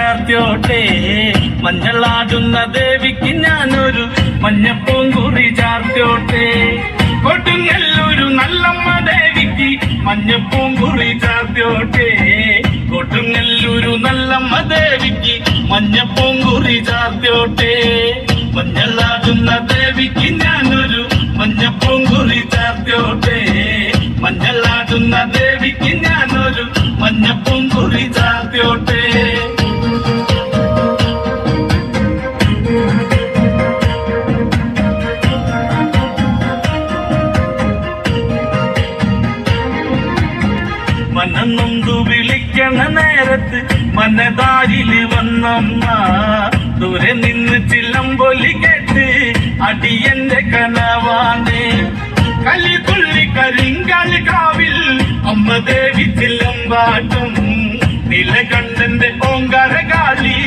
ചാർത്തിയോട്ടെ മഞ്ഞളാടുന്ന ദേവിക്ക് ഞാനൊരു മഞ്ഞപ്പൂങ്കുറി ചാർത്തിയോട്ടെ കൊടുങ്ങല്ലൂരു നല്ലമ്മ ദേവിക്ക് മഞ്ഞപ്പൂങ്കുറി ചാർത്തിയോട്ടെ കൊടുങ്ങല്ലൂരു നല്ലമ്മ ദേവിക്ക് മഞ്ഞപ്പൂങ്കുറി ചാർത്തിയോട്ടെ മഞ്ഞളാടുന്ന ദേവിക്ക് ഞാനൊരു മഞ്ഞപ്പൂങ്കുറി ചാർത്തിയോട്ടെ മഞ്ഞളാടുന്ന ദേവിക്ക് ഞാനൊരു മഞ്ഞപ്പൂങ്കുറി ചാർത്തിയോട്ടെ മനന്നൊന്തു വിളിക്കണ നേരത്ത് മനതാരില് വന്നമ്മ ദൂരെ നിന്ന് ചിലമ്പൊലി കേട്ട് അടിയന്റെ കനവാണ് കലിതുള്ളി കരിങ്കാലി കാവിൽ അമ്മ ദേവി ചിലമ്പാട്ടും നിലകണ്ഠന്റെ ഓങ്കാരകാലി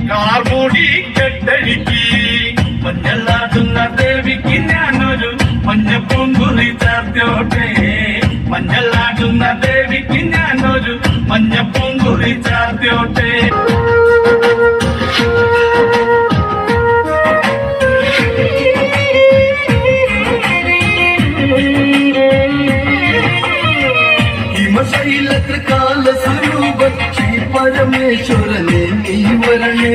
കാർമൂടി കെട്ടഴിക്കി മഞ്ഞളാടുന്ന ദേവിക്ക് ഞാനൊരു മഞ്ഞപ്പൂങ്കുറി ചാർത്തിയോട്ടെ മഞ്ഞളാടുന്ന ദേവിക്ക് ഞാനൊരു മഞ്ഞപ്പൂങ്കുറി ചാർത്തിയോട്ടെ ഹിമശൈലത്രികാല സ്വരൂപ ശ്രീ പരമേശ്വരനെ നീ വരണേ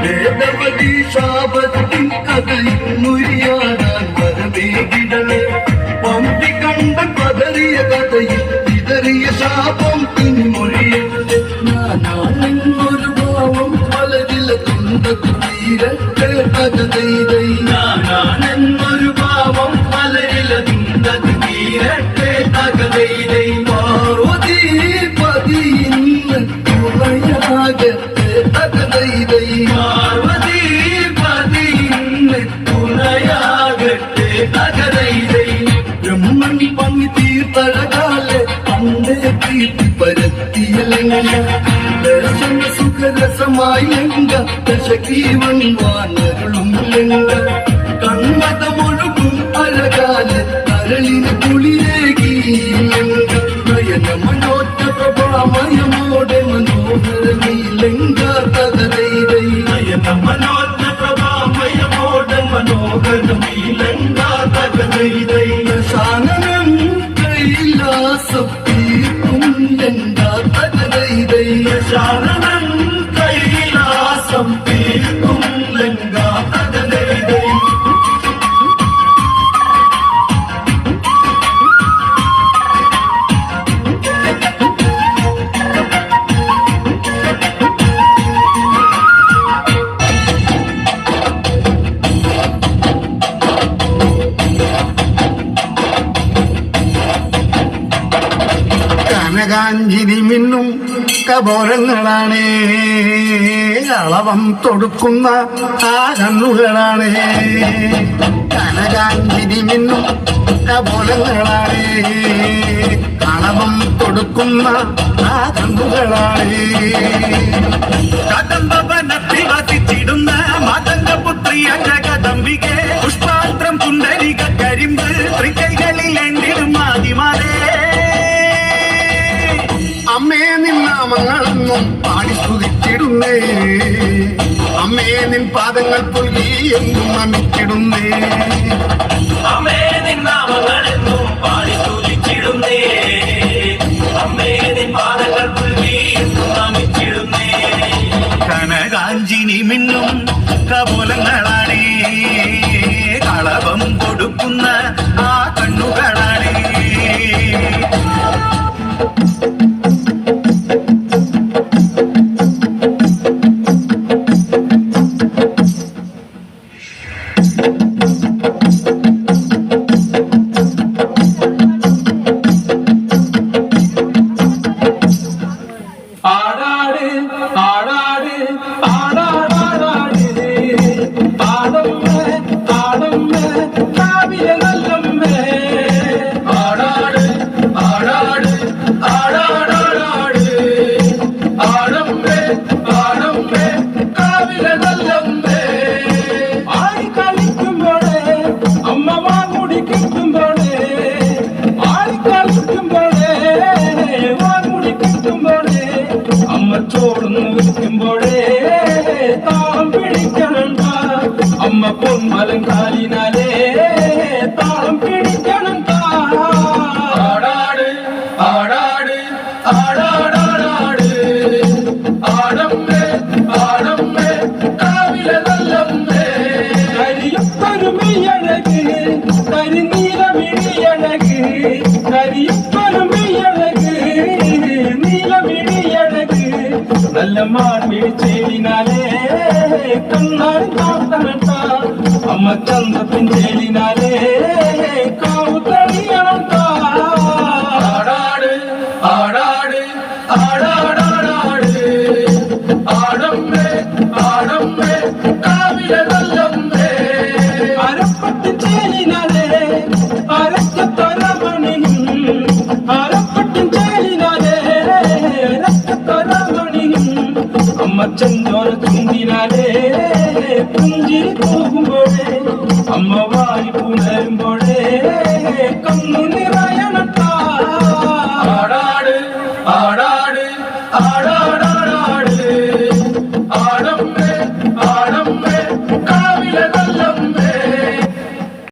വേദവതി ശാപത്തിൻ കഥയിൽ മുരിയാടാൻ വരവേകിടണേ പമ്പി കണ്ട പതറിയ കഥയിൽ ഇതറിയ ശാപം ഇനി മൊഴിയേ ഞാനാണെന്നൊരു ഭാവം പലരില തുണ്ടത്തു തീരട്ടെ കഥതൈതൈ ഞാനാണെന്നൊരു ഭാവം പലരില തുണ്ടത്തു തീരട്ടെ കഥതൈതൈ പാർവതി പതി ഇന്ന് തുണയാകട്ടെ കഥതൈതൈ പാർവതി പതി ഇന്ന് തുണയാകട്ടെ കഥതൈതൈ ബ്രഹ്മണി പങ്ങി തീർത്തഴകാലെ അന്നേ കീർത്തി പരത്തിയലങ്ങ ദർശന സുഖരസമായി ലങ്ക ദശകീവൻ വാനരുളും ലങ്ക കണ്ണതമൊഴുകും അഴകാലെ കരളിന് കുളിരേകി ലങ്ക നയന മനോജ്ഞ പ്രഭാമയമോടെ മനോഹരമീ ലങ്ക തകരൈതൈ നയന മനോജ്ഞ പ്രഭാമയമോടെ മനോഹരമീ ലങ്ക തകരൈതൈ ശാനനം കൈലാസം തീർക്കും ലങ്ക തകരൈതൈ ശാനനം കൈലാസം തീർക്കും ലങ്ക തകരൈതൈ കനകാഞ്ചിരി മിന്നും കപോലങ്ങളാണ് അളവം തൊടുക്കുന്ന ആ കണ്ണുകളാണ് കനകാഞ്ചിരി മിന്നും കപോലങ്ങളാണ് അളവം കൊടുക്കുന്ന ആ കണ്ണുകളാണ് കദംബവനത്തിൽ വസിച്ചിടുന്ന മതംഗപുത്രിയ ജഗദംബികെ പുഷ്പാത്രം പുണ്ടരിക കരിമ്പ് തൃക്കൈകളിൽ എന്തിടും ആദിമാരേ അമ്മേ നിന്നാമങ്ങളെന്നും പാടി സ്തുതിച്ചിടുന്നേ അമ്മേ നിൻ പാദങ്ങൾ പുൽകി എന്നും നമിച്ചിടുന്നേ അമ്മേ നിന്നാമങ്ങളെന്നും പാടി സ്തുതിച്ചിടുന്നേ അമ്മേ നിൻ പാദങ്ങൾ പുൽകി എന്നും നമിച്ചിടുന്നേ കനകാഞ്ചിനി മിന്നും കപോലങ്ങളാണ് കളവം കൊടുക്കുന്ന ആ കണ്ണുകളാണ് തോടുന്നു വിൽക്കുമ്പോഴേ താളം പിടിക്കണണ്ട അമ്മ പൊന്മലം കാലിനാലേ താളം പിടിക്കണണ്ട ആടാട് ആടാട് ആടാടാടാട് ആടമ്മേ ആടമ്മേ കാവിലെ നല്ലമ്മേ കരിയൊപ്പരുമയഴക് കരിനീലമിഴിയഴക് കരിയൊപ്പരുമയഴക് നീലമിഴിയഴക് നല്ല മാർമിഴി ചേലിനാലേ കണ്ണാൻ കാത്തനട്ട അമ്മ ചന്തപ്പിൻ ചേലിനാലേ കാവു തണിയണട്ട ആടാട് ആടാട് ആടാടാടാട് ആടമ്മേ ആടമ്മേ കാവിലെ നല്ലമ്മേ അരപ്പട്ടിൻ ചേലിനാലേ അരക്കത്തരമണിയും അരപ്പട്ടിൻ ചേലിനാലേ അരക്കത്തരമണിയും അമ്മ ചെന്തോര ചുണ്ടിനാലേ പുഞ്ചിരി പോകുമ്പോഴേ അമ്മ വാരി പുണരുമ്പോഴേ കണ്ണു നിറ